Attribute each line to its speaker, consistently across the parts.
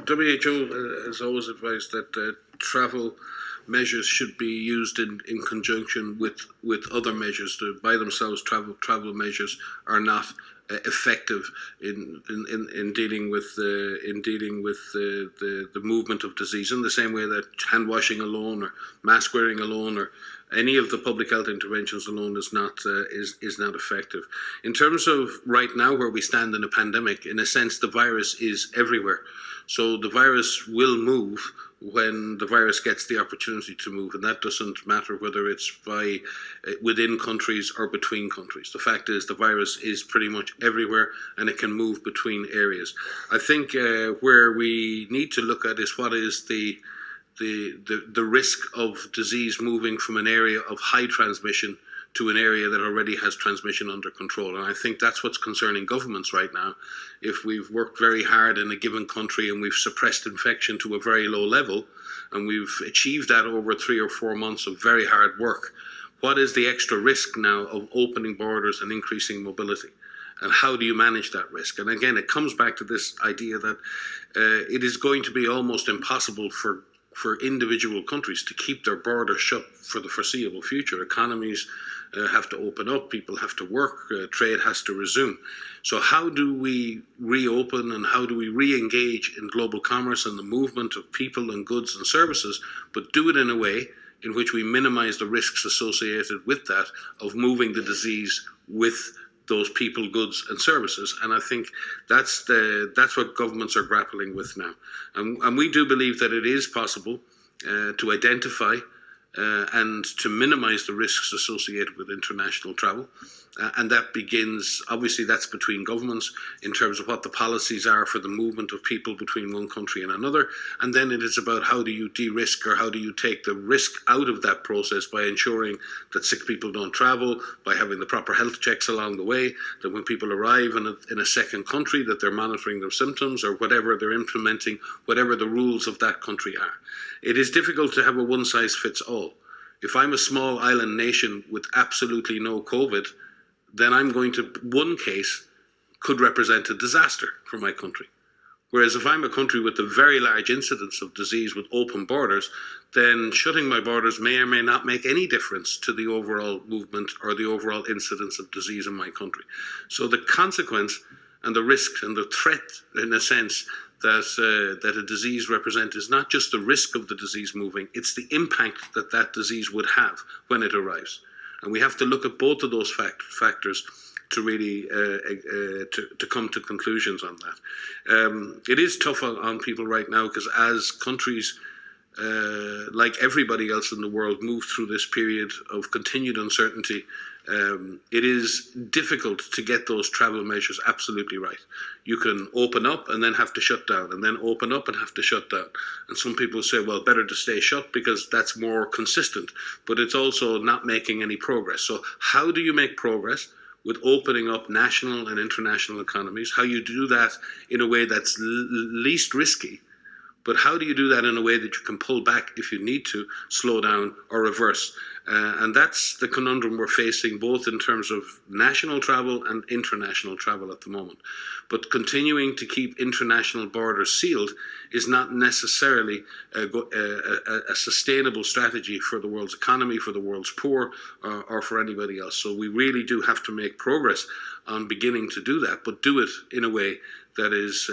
Speaker 1: WHO has always advised that travel measures should be used in conjunction with other measures. By themselves, travel measures are not effective in dealing with the movement of disease, in the same way that hand washing alone or mask wearing alone or any of the public health interventions alone is not effective. In terms of right now where we stand in a pandemic, in a sense the virus is everywhere. So the virus will move when the virus gets the opportunity to move, and that doesn't matter whether it's within countries or between countries. The fact is the virus is pretty much everywhere and it can move between areas. I think where we need to look at is what is the risk of disease moving from an area of high transmission to an area that already has transmission under control. And I think that's what's concerning governments right now. If we've worked very hard in a given country and we've suppressed infection to a very low level, and we've achieved that over 3 or 4 months of very hard work, what is the extra risk now of opening borders and increasing mobility? And how do you manage that risk? And again, it comes back to this idea that it is going to be almost impossible for individual countries to keep their borders shut for the foreseeable future. Economies have to open up, people have to work, trade has to resume. So how do we reopen and how do we re-engage in global commerce and the movement of people and goods and services, but do it in a way in which we minimize the risks associated with that of moving the disease with those people, goods and services? And I think that's what governments are grappling with now. And we do believe that it is possible to identify and to minimize the risks associated with international travel. And that begins, obviously that's between governments in terms of what the policies are for the movement of people between one country and another. And then it is about how do you de-risk, or how do you take the risk out of that process by ensuring that sick people don't travel, by having the proper health checks along the way, that when people arrive in a second country that they're monitoring their symptoms or whatever they're implementing, whatever the rules of that country are. It is difficult to have a one-size-fits-all. If I'm a small island nation with absolutely no COVID, then one case could represent a disaster for my country. Whereas if I'm a country with a very large incidence of disease with open borders, then shutting my borders may or may not make any difference to the overall movement or the overall incidence of disease in my country. So the consequence and the risks and the threat, in a sense, that a disease represents is not just the risk of the disease moving, it's the impact that that disease would have when it arrives. And we have to look at both of those factors to really to come to conclusions on that. It is tough on people right now because as countries, like everybody else in the world, move through this period of continued uncertainty, it is difficult to get those travel measures absolutely right. You can open up and then have to shut down, and then open up and have to shut down. And some people say, well, better to stay shut because that's more consistent, but it's also not making any progress. So how do you make progress with opening up national and international economies? How you do that in a way that's least risky, but how do you do that in a way that you can pull back if you need to, slow down or reverse? And that's the conundrum we're facing, both in terms of national travel and international travel at the moment. But continuing to keep international borders sealed is not necessarily a sustainable strategy for the world's economy, for the world's poor, or for anybody else. So we really do have to make progress on beginning to do that, but do it in a way that is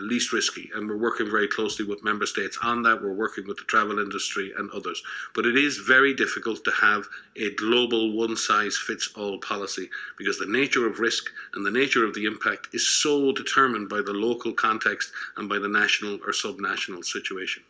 Speaker 1: least risky. And we're working very closely with member states on that. We're working with the travel industry and others. But it is very difficult to have a global one-size-fits-all policy because the nature of risk and the nature of the impact is so determined by the local context and by the national or subnational situation.